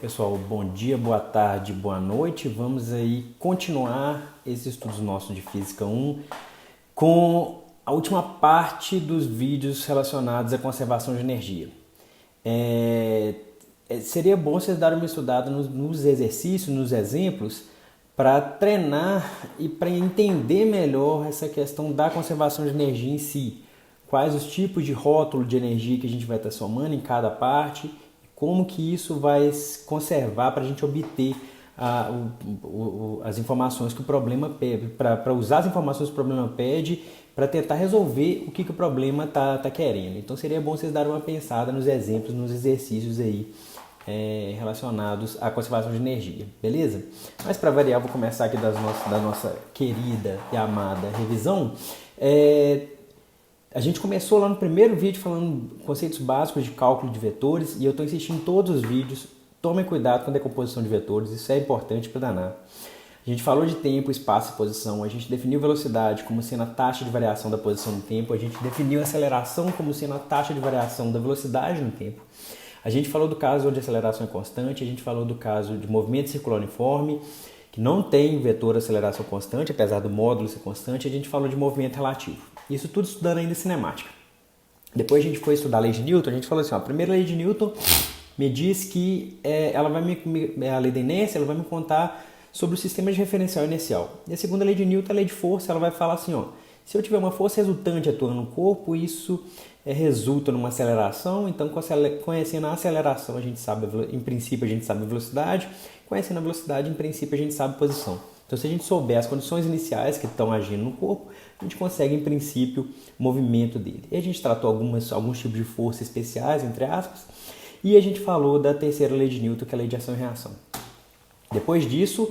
Pessoal, bom dia, boa tarde, boa noite. Vamos aí continuar esses estudos nossos de Física 1 com a última parte dos vídeos relacionados à conservação de energia. É, Seria bom vocês darem uma estudada nos exercícios, nos exemplos, para treinar e para entender melhor essa questão da conservação de energia em si. Quais os tipos de rótulo de energia que a gente vai estar somando em cada parte, como que isso vai conservar para a gente obter as informações que o problema pede, para usar as informações que o problema pede, para tentar resolver o que o problema está querendo. Então seria bom vocês darem uma pensada nos exemplos, nos exercícios aí relacionados à conservação de energia, beleza? Mas para variar, vou começar aqui da nossa querida e amada revisão. A gente começou lá no primeiro vídeo falando conceitos básicos de cálculo de vetores e eu estou insistindo em todos os vídeos. Tomem cuidado com a decomposição de vetores, isso é importante para danar. A gente falou de tempo, espaço e posição, a gente definiu velocidade como sendo a taxa de variação da posição no tempo, a gente definiu aceleração como sendo a taxa de variação da velocidade no tempo. A gente falou do caso onde a aceleração é constante, a gente falou do caso de movimento circular uniforme, que não tem vetor aceleração constante, apesar do módulo ser constante, a gente falou de movimento relativo. Isso tudo estudando ainda cinemática. Depois a gente foi estudar a lei de Newton, a gente falou assim, ó, a primeira lei de Newton me diz que ela vai a lei da inércia, ela vai me contar sobre o sistema de referencial inercial. E a segunda lei de Newton, a lei de força, ela vai falar assim, ó, se eu tiver uma força resultante atuando no corpo, isso resulta numa aceleração, então conhecendo a aceleração, a gente sabe, em princípio a gente sabe a velocidade, conhecendo a velocidade, em princípio a gente sabe a posição. Então se a gente souber as condições iniciais que estão agindo no corpo, a gente consegue, em princípio, o movimento dele. E a gente tratou alguns tipos de forças especiais, entre aspas, e a gente falou da terceira lei de Newton, que é a lei de ação e reação. Depois disso,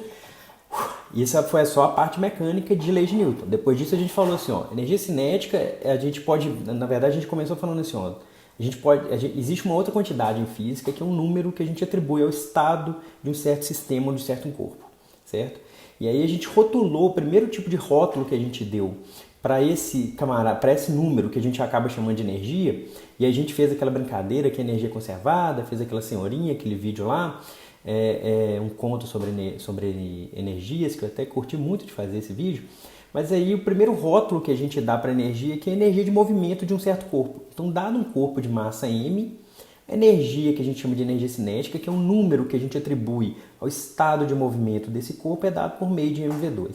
isso foi só a parte mecânica de lei de Newton. Depois disso a gente falou assim, ó, energia cinética, a gente pode, na verdade a gente começou falando assim, ó, existe uma outra quantidade em física que é um número que a gente atribui ao estado de um certo sistema ou de um certo corpo, certo? E aí a gente rotulou, o primeiro tipo de rótulo que a gente deu para esse número que a gente acaba chamando de energia, e aí a gente fez aquela brincadeira que é energia conservada, fez aquela senhorinha, aquele vídeo lá, um conto sobre energias, que eu até curti muito de fazer esse vídeo. Mas aí o primeiro rótulo que a gente dá para energia que é a energia de movimento de um certo corpo. Então, dado um corpo de massa m, a energia que a gente chama de energia cinética, que é um número que a gente atribui ao estado de movimento desse corpo, é dado por meio de mv2.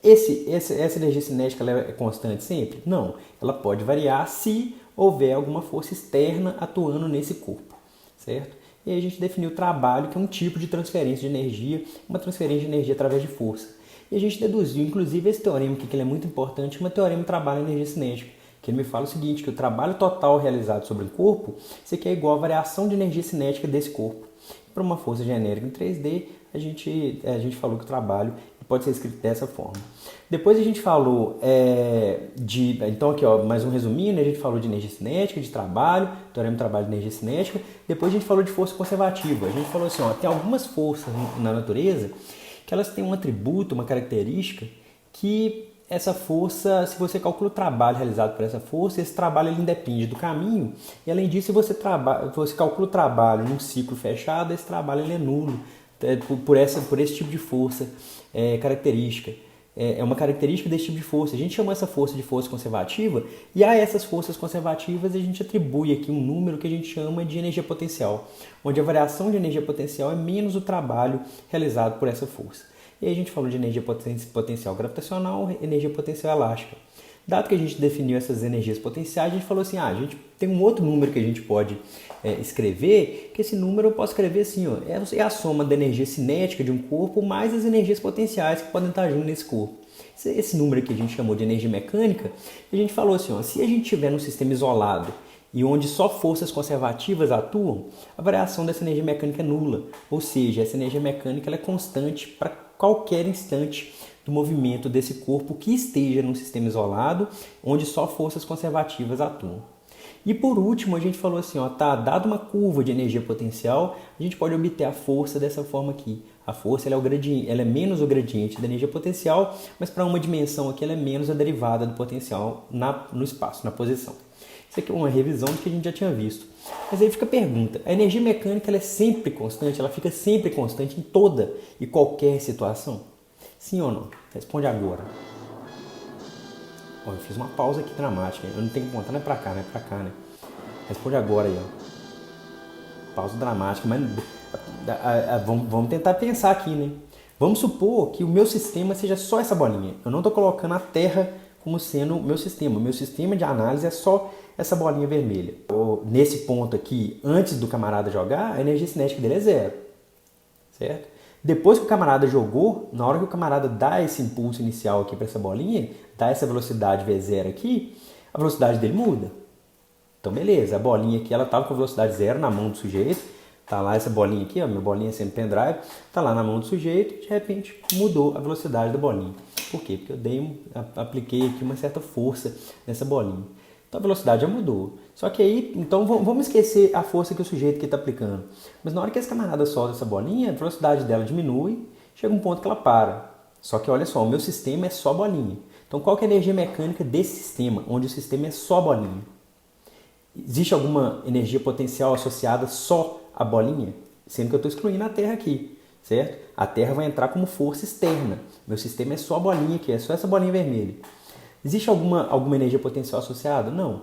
Essa energia cinética ela é constante sempre? Não. Ela pode variar se houver alguma força externa atuando nesse corpo, certo? E aí a gente definiu o trabalho, que é um tipo de transferência de energia, uma transferência de energia através de força. E a gente deduziu, inclusive, esse teorema aqui, que ele é muito importante, chama teorema trabalho-energia cinética, que ele me fala o seguinte, que o trabalho total realizado sobre um corpo, isso aqui é igual à variação de energia cinética desse corpo. Para uma força genérica em 3D, a gente falou que o trabalho pode ser escrito dessa forma. Depois a gente falou então aqui ó, mais um resuminho, né? A gente falou de energia cinética, de trabalho, teorema de trabalho de energia cinética. Depois a gente falou de força conservativa. A gente falou assim, ó, tem algumas forças na natureza que elas têm um atributo, uma característica que essa força, se você calcula o trabalho realizado por essa força, esse trabalho ele independe do caminho, e além disso, se você calcula o trabalho num ciclo fechado, esse trabalho ele é nulo por esse tipo de força característica. É uma característica desse tipo de força. A gente chama essa força de força conservativa, e a essas forças conservativas a gente atribui aqui um número que a gente chama de energia potencial, onde a variação de energia potencial é menos o trabalho realizado por essa força. E aí a gente falou de energia potencial gravitacional, energia potencial elástica. Dado que a gente definiu essas energias potenciais, a gente falou assim, a gente tem um outro número que a gente pode escrever, que esse número eu posso escrever assim, ó, é a soma da energia cinética de um corpo mais as energias potenciais que podem estar junto nesse corpo. Esse número aqui a gente chamou de energia mecânica, e a gente falou assim, ó, se a gente tiver num sistema isolado e onde só forças conservativas atuam, a variação dessa energia mecânica é nula, ou seja, essa energia mecânica ela é constante para qualquer instante do movimento desse corpo que esteja num sistema isolado, onde só forças conservativas atuam. E por último, a gente falou assim, ó, dado uma curva de energia potencial, a gente pode obter a força dessa forma aqui. A força ela é menos o gradiente da energia potencial, mas para uma dimensão aqui ela é menos a derivada do potencial no espaço, na posição. Isso aqui é uma revisão do que a gente já tinha visto. Mas aí fica a pergunta, a energia mecânica ela é sempre constante? Ela fica sempre constante em toda e qualquer situação? Sim ou não? Responde agora. Ó, eu fiz uma pausa aqui dramática, eu não tenho que contar, não é pra cá, não é pra cá, né? Responde agora aí, ó. Pausa dramática, mas vamos tentar pensar aqui, né? Vamos supor que o meu sistema seja só essa bolinha. Eu não estou colocando a Terra como sendo o meu sistema. O meu sistema de análise é só essa bolinha vermelha. Nesse ponto aqui, antes do camarada jogar, a energia cinética dele é zero. Certo? Depois que o camarada jogou, na hora que o camarada dá esse impulso inicial aqui para essa bolinha, dá essa velocidade V0 aqui, a velocidade dele muda. Então beleza, a bolinha aqui ela estava com velocidade zero na mão do sujeito, tá lá essa bolinha aqui, ó, minha bolinha sempre pendrive, tá lá na mão do sujeito, de repente mudou a velocidade da bolinha. Por quê? Porque eu apliquei aqui uma certa força nessa bolinha. Então a velocidade já mudou. Só que aí, então vamos esquecer a força que o sujeito aqui está aplicando. Mas na hora que esse camarada solta essa bolinha, a velocidade dela diminui, chega um ponto que ela para. Só que olha só, o meu sistema é só bolinha. Então qual que é a energia mecânica desse sistema, onde o sistema é só bolinha? Existe alguma energia potencial associada só à bolinha? Sendo que eu estou excluindo a Terra aqui, certo? A Terra vai entrar como força externa. Meu sistema é só a bolinha aqui, é só essa bolinha vermelha. Existe alguma energia potencial associada? Não.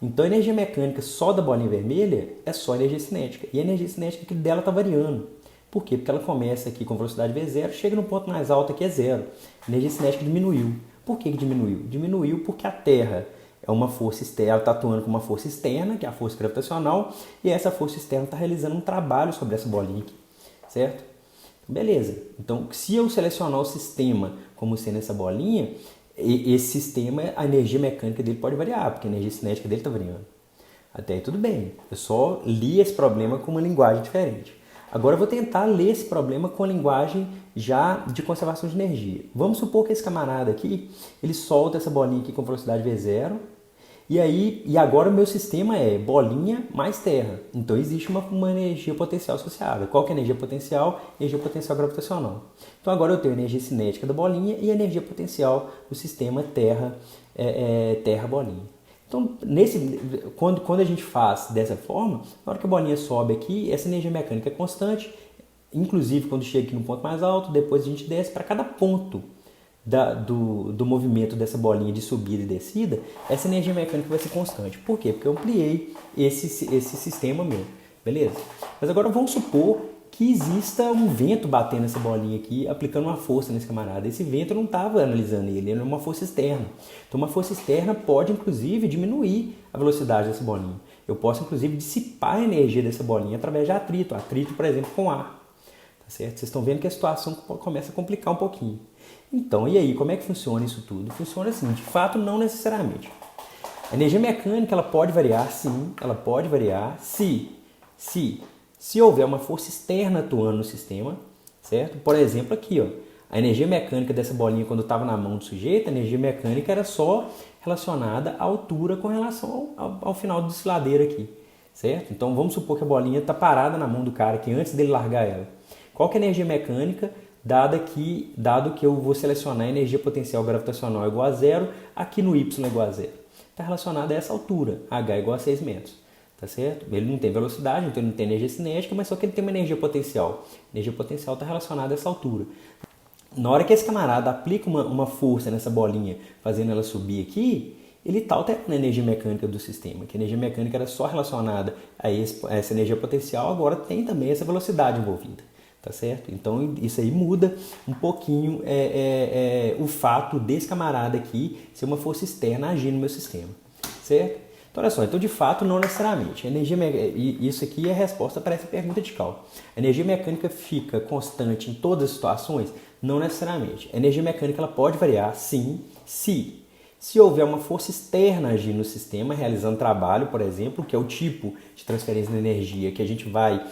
Então a energia mecânica só da bolinha vermelha é só energia cinética. E a energia cinética dela está variando. Por quê? Porque ela começa aqui com velocidade V0, chega no ponto mais alto aqui é zero. A energia cinética diminuiu. Por que diminuiu? Diminuiu porque a Terra é uma força externa, ela está atuando como uma força externa, que é a força gravitacional, e essa força externa está realizando um trabalho sobre essa bolinha aqui, certo? Beleza. Então, se eu selecionar o sistema como sendo essa bolinha, esse sistema, a energia mecânica dele pode variar, porque a energia cinética dele está variando. Até aí tudo bem. Eu só li esse problema com uma linguagem diferente. Agora eu vou tentar ler esse problema com a linguagem já de conservação de energia. Vamos supor que esse camarada aqui, ele solta essa bolinha aqui com velocidade V0, e agora o meu sistema é bolinha mais terra. Então existe uma energia potencial associada. Qual que é a energia potencial? Energia potencial gravitacional. Então agora eu tenho a energia cinética da bolinha e a energia potencial do sistema terra-bolinha. Então, quando a gente faz dessa forma, na hora que a bolinha sobe aqui, essa energia mecânica é constante, inclusive quando chega aqui no ponto mais alto, depois a gente desce para cada ponto do movimento dessa bolinha de subida e descida, essa energia mecânica vai ser constante. Por quê? Porque eu ampliei esse sistema meu, beleza? Mas agora vamos supor que exista um vento batendo nessa bolinha aqui, aplicando uma força nesse camarada. Esse vento eu não estava analisando ele é uma força externa. Então uma força externa pode, inclusive, diminuir a velocidade dessa bolinha. Eu posso, inclusive, dissipar a energia dessa bolinha através de atrito. Atrito, por exemplo, com ar. Tá certo? Vocês estão vendo que a situação começa a complicar um pouquinho. Então, e aí, como é que funciona isso tudo? Funciona assim, de fato, não necessariamente. A energia mecânica, ela pode variar, sim, ela pode variar se houver uma força externa atuando no sistema, certo? Por exemplo, aqui, ó, a energia mecânica dessa bolinha, quando estava na mão do sujeito, a energia mecânica era só relacionada à altura com relação ao final do desfiladeiro aqui, certo? Então, vamos supor que a bolinha está parada na mão do cara aqui antes dele largar ela. Qual que é a energia mecânica, dado que eu vou selecionar a energia potencial gravitacional igual a zero, aqui no y igual a zero? Está relacionada a essa altura, h igual a 6 metros. Tá certo? Ele não tem velocidade, então ele não tem energia cinética, mas só que ele tem uma energia potencial. A energia potencial está relacionada a essa altura. Na hora que esse camarada aplica uma força nessa bolinha, fazendo ela subir aqui, ele está alterando a energia mecânica do sistema, que a energia mecânica era só relacionada a essa energia potencial, agora tem também essa velocidade envolvida. Tá certo? Então isso aí muda um pouquinho o fato desse camarada aqui ser uma força externa agindo no meu sistema. Certo? Então, olha só, então de fato não necessariamente. Isso aqui é a resposta para essa pergunta de cálculo. A energia mecânica fica constante em todas as situações? Não necessariamente. A energia mecânica ela pode variar, sim, se houver uma força externa agindo no sistema, realizando trabalho, por exemplo, que é o tipo de transferência de energia que a gente vai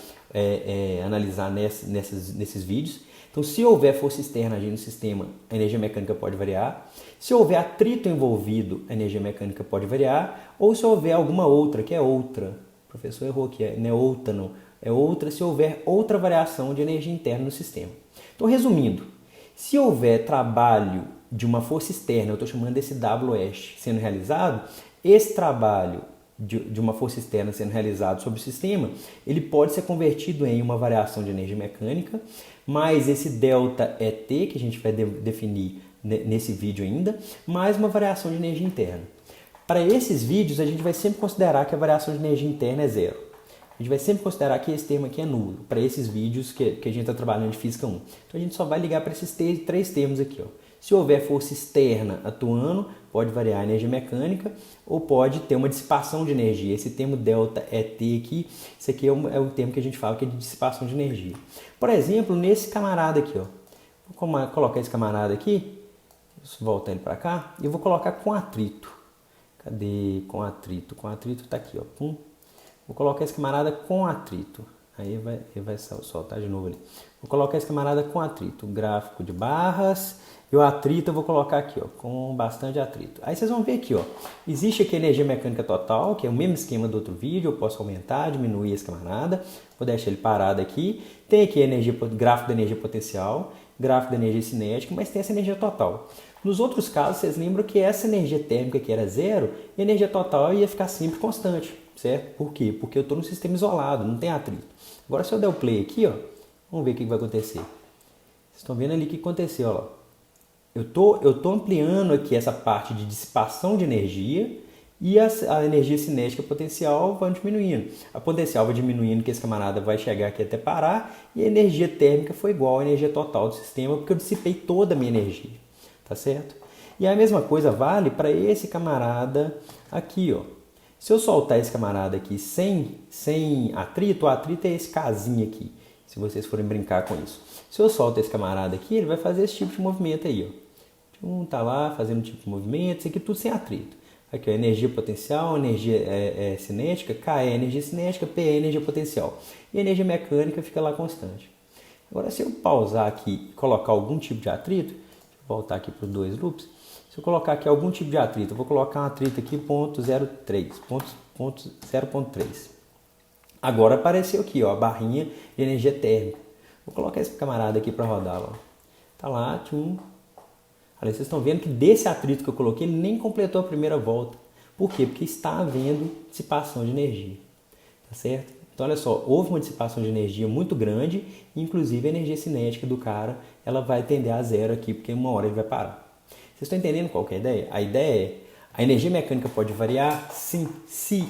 analisar nesses vídeos. Então, se houver força externa agindo no sistema, a energia mecânica pode variar. Se houver atrito envolvido, a energia mecânica pode variar. Ou se houver alguma outra, que é outra. O professor errou aqui, não é outra não. É outra se houver outra variação de energia interna no sistema. Então, resumindo, se houver trabalho de uma força externa, eu estou chamando desse WS, sendo realizado, esse trabalho de uma força externa sendo realizado sobre o sistema, ele pode ser convertido em uma variação de energia mecânica, mais esse ΔET, que a gente vai definir nesse vídeo ainda, mais uma variação de energia interna. Para esses vídeos, a gente vai sempre considerar que a variação de energia interna é zero. A gente vai sempre considerar que esse termo aqui é nulo, para esses vídeos que a gente está trabalhando de Física 1. Então a gente só vai ligar para esses três termos aqui. Ó. Se houver força externa atuando, pode variar a energia mecânica ou pode ter uma dissipação de energia. Esse termo ΔET aqui, isso aqui é o termo que a gente fala que é de dissipação de energia. Por exemplo, nesse camarada aqui, ó. Vou colocar esse camarada aqui, vou voltar ele para cá, e eu vou colocar com atrito. Cadê? Com atrito. Com atrito está aqui, ó. Pum. Vou colocar esse camarada com atrito. Aí ele vai soltar de novo ali. Vou colocar esse camarada com atrito. Gráfico de barras. E o atrito eu vou colocar aqui, ó, com bastante atrito. Aí vocês vão ver aqui, ó, existe aqui a energia mecânica total, que é o mesmo esquema do outro vídeo. Eu posso aumentar, diminuir esse camarada. Vou deixar ele parado aqui. Tem aqui a gráfico da energia potencial, gráfico da energia cinética, mas tem essa energia total. Nos outros casos, vocês lembram que essa energia térmica que era zero, a energia total ia ficar sempre constante, certo? Por quê? Porque eu estou num sistema isolado, não tem atrito. Agora, se eu der o play aqui, ó, vamos ver o que vai acontecer. Vocês estão vendo ali o que aconteceu, ó. Eu tô ampliando aqui essa parte de dissipação de energia e a energia cinética potencial vai diminuindo. A potencial vai diminuindo, que esse camarada vai chegar aqui até parar, e a energia térmica foi igual à energia total do sistema, porque eu dissipei toda a minha energia. Tá certo? E a mesma coisa vale para esse camarada aqui, ó. Se eu soltar esse camarada aqui sem atrito, o atrito é esse casinho aqui, se vocês forem brincar com isso. Se eu solto esse camarada aqui, ele vai fazer esse tipo de movimento aí, ó. Tá lá fazendo um tipo de movimento, isso aqui tudo sem atrito. Aqui, ó, energia potencial, energia cinética, K é energia cinética, P é energia potencial. E a energia mecânica fica lá constante. Agora, se eu pausar aqui e colocar algum tipo de atrito, voltar aqui para os dois loops. Se eu colocar aqui algum tipo de atrito, eu vou colocar um atrito aqui 0.3. Agora apareceu aqui, ó, a barrinha de energia térmica. Vou colocar esse camarada aqui para rodar, ó. Tá lá, tchum. Olha, vocês estão vendo que desse atrito que eu coloquei, ele nem completou a primeira volta. Por quê? Porque está havendo dissipação de energia. Tá certo? Então, olha só, houve uma dissipação de energia muito grande, inclusive a energia cinética do cara, ela vai tender a zero aqui, porque uma hora ele vai parar. Vocês estão entendendo qual que é a ideia? A ideia é, a energia mecânica pode variar, sim, se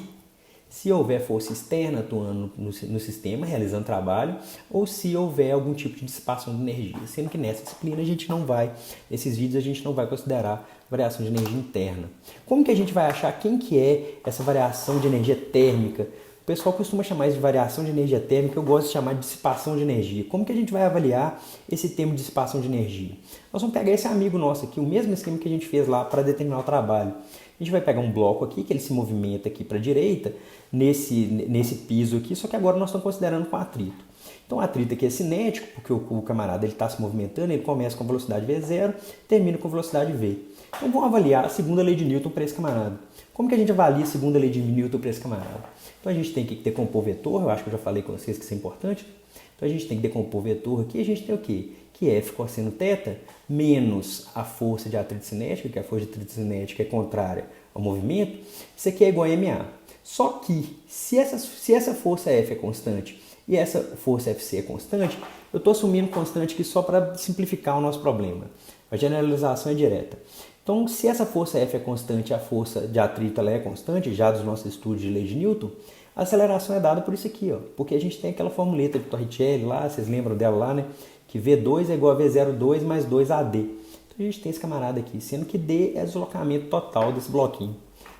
houver força externa atuando no sistema, realizando trabalho, ou se houver algum tipo de dissipação de energia. Sendo que nessa disciplina nesses vídeos a gente não vai considerar variação de energia interna. Como que a gente vai achar quem que é essa variação de energia térmica? O pessoal costuma chamar isso de variação de energia térmica, eu gosto de chamar de dissipação de energia. Como que a gente vai avaliar esse termo de dissipação de energia? Nós vamos pegar esse amigo nosso aqui, o mesmo esquema que a gente fez lá para determinar o trabalho. A gente vai pegar um bloco aqui, que ele se movimenta aqui para a direita, nesse piso aqui, só que agora nós estamos considerando com atrito. Então o atrito aqui é cinético, porque o camarada está se movimentando, ele começa com velocidade V0, termina com velocidade V. Então vamos avaliar a segunda lei de Newton para esse camarada. Como que a gente avalia a segunda lei de Newton para esse camarada? Então a gente tem que decompor vetor, eu acho que eu já falei com vocês que isso é importante. Então a gente tem que decompor vetor aqui, a gente tem o quê? Que F cosseno θ menos a força de atrito cinética, que a força de atrito cinética é contrária ao movimento, isso aqui é igual a MA. Só que, se essa força F é constante e essa força FC é constante, eu estou assumindo constante aqui só para simplificar o nosso problema. A generalização é direta. Então, se essa força F é constante e a força de atrito ela é constante, já dos nossos estudos de lei de Newton, a aceleração é dada por isso aqui, ó, porque a gente tem aquela formuleta de Torricelli lá, vocês lembram dela lá, né? Que V2 é igual a V02 mais 2AD. Então a gente tem esse camarada aqui, sendo que D é o deslocamento total desse bloquinho,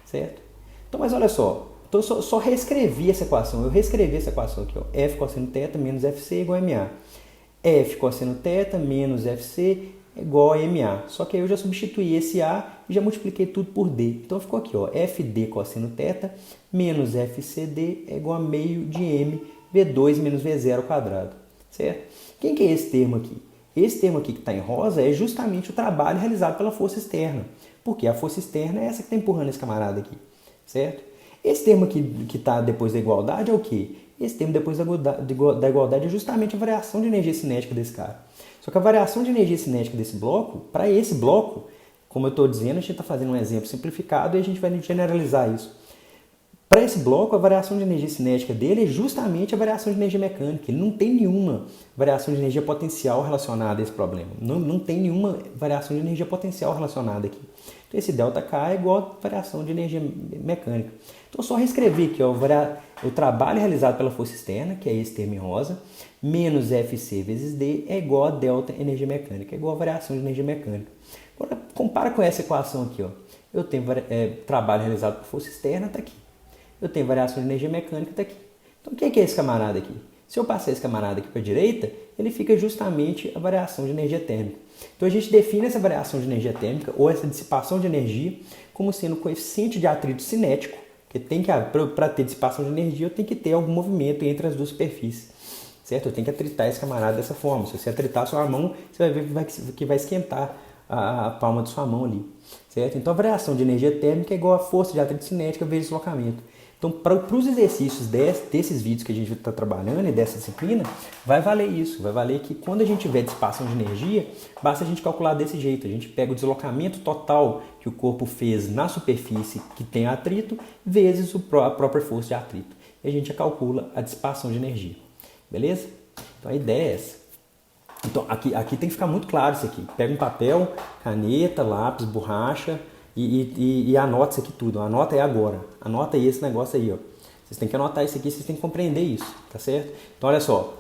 certo? Então, mas olha só, então eu só reescrevi essa equação, eu reescrevi essa equação aqui, ó, F cosseno θ menos FC é igual a MA. F cosseno θ menos FC é igual a MA. Só que aí eu já substituí esse A e já multipliquei tudo por D. Então ficou aqui, ó, FD cosseno θ menos FCD é igual a meio de M V2 menos V0 ao quadrado, certo? Quem que é esse termo aqui? Esse termo aqui que está em rosa é justamente o trabalho realizado pela força externa. Porque a força externa é essa que está empurrando esse camarada aqui, certo? Esse termo aqui que está depois da igualdade é o quê? Esse termo depois da igualdade é justamente a variação de energia cinética desse cara. Só que a variação de energia cinética desse bloco, para esse bloco, como eu estou dizendo, a gente está fazendo um exemplo simplificado e a gente vai generalizar isso. Para esse bloco, a variação de energia cinética dele é justamente a variação de energia mecânica. Ele não tem nenhuma variação de energia potencial relacionada a esse problema. Não tem nenhuma variação de energia potencial relacionada aqui. Então, esse ΔK é igual a variação de energia mecânica. Então, só reescrever aqui, ó, o trabalho realizado pela força externa, que é esse termo em rosa, menos Fc vezes D é igual a delta energia mecânica, é igual a variação de energia mecânica. Agora, compara com essa equação aqui, ó. Eu tenho trabalho realizado por força externa, está aqui. Eu tenho variação de energia mecânica, está aqui. Então, o que é esse camarada aqui? Se eu passar esse camarada aqui para a direita, ele fica justamente a variação de energia térmica. Então, a gente define essa variação de energia térmica, ou essa dissipação de energia, como sendo o coeficiente de atrito cinético, que para ter dissipação de energia, eu tenho que ter algum movimento entre as duas superfícies. Certo? Eu tenho que atritar esse camarada dessa forma. Se você atritar a sua mão, você vai ver que vai esquentar a palma de sua mão ali. Certo? Então, a variação de energia térmica é igual a força de atrito cinética vezes deslocamento. Então, para os exercícios desses vídeos que a gente está trabalhando e dessa disciplina, vai valer isso. Vai valer que quando a gente tiver dissipação de energia, basta a gente calcular desse jeito. A gente pega o deslocamento total que o corpo fez na superfície que tem atrito, vezes a própria força de atrito. E a gente calcula a dissipação de energia. Beleza? Então, a ideia é essa. Então, aqui tem que ficar muito claro isso aqui. Pega um papel, caneta, lápis, borracha e anota isso aqui tudo. Anota aí agora. Anota aí esse negócio aí, ó. Vocês têm que anotar isso aqui, vocês têm que compreender isso, tá certo? Então, olha só.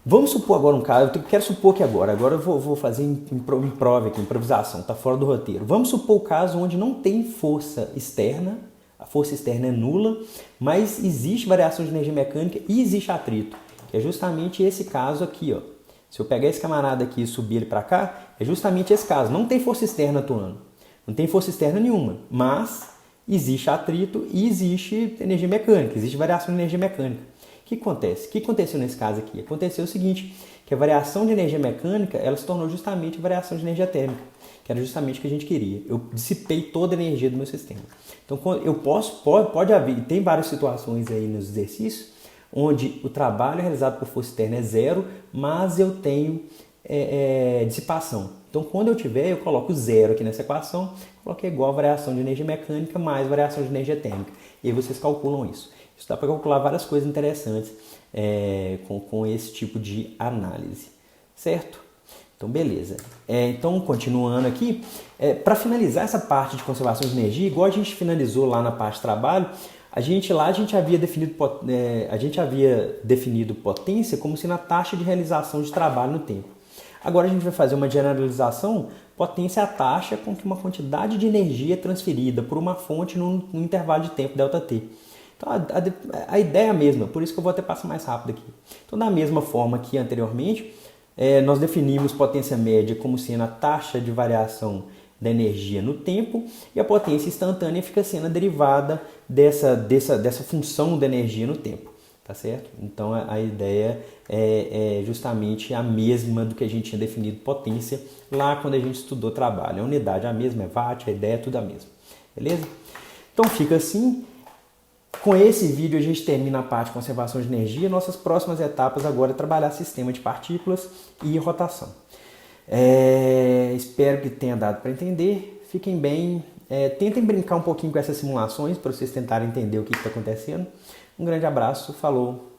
Vamos supor agora um caso, eu quero supor que agora eu vou fazer improva aqui, improvisação, tá fora do roteiro. Vamos supor o caso onde não tem força externa, a força externa é nula, mas existe variação de energia mecânica e existe atrito, que é justamente esse caso aqui, ó. Se eu pegar esse camarada aqui e subir ele para cá, é justamente esse caso. Não tem força externa atuando. Não tem força externa nenhuma. Mas existe atrito e existe energia mecânica. Existe variação de energia mecânica. O que acontece? O que aconteceu nesse caso aqui? Aconteceu o seguinte, que a variação de energia mecânica, ela se tornou justamente a variação de energia térmica, que era justamente o que a gente queria. Eu dissipei toda a energia do meu sistema. Então, eu pode haver, tem várias situações aí nos exercícios, onde o trabalho realizado por força externa é zero, mas eu tenho dissipação. Então, quando eu tiver, eu coloco zero aqui nessa equação, coloco igual a variação de energia mecânica mais variação de energia térmica. E aí vocês calculam isso. Isso dá para calcular várias coisas interessantes com esse tipo de análise, certo? Então, beleza. Então, continuando aqui, para finalizar essa parte de conservação de energia, igual a gente finalizou lá na parte de trabalho, a gente havia definido potência como sendo a taxa de realização de trabalho no tempo. Agora a gente vai fazer uma generalização, potência é a taxa com que uma quantidade de energia é transferida por uma fonte num intervalo de tempo ΔT. Então a ideia é a mesma, por isso que eu vou até passar mais rápido aqui. Então, da mesma forma que anteriormente, nós definimos potência média como sendo a taxa de variação da energia no tempo, e a potência instantânea fica sendo a derivada dessa função da energia no tempo, tá certo? Então a ideia é justamente a mesma do que a gente tinha definido potência lá quando a gente estudou trabalho. A unidade é a mesma, é watt, a ideia é tudo a mesma, beleza? Então fica assim. Com esse vídeo a gente termina a parte de conservação de energia. Nossas próximas etapas agora é trabalhar sistema de partículas e rotação. Espero que tenha dado para entender. Fiquem bem. Tentem brincar um pouquinho com essas simulações para vocês tentarem entender o que está acontecendo. Um grande abraço. Falou.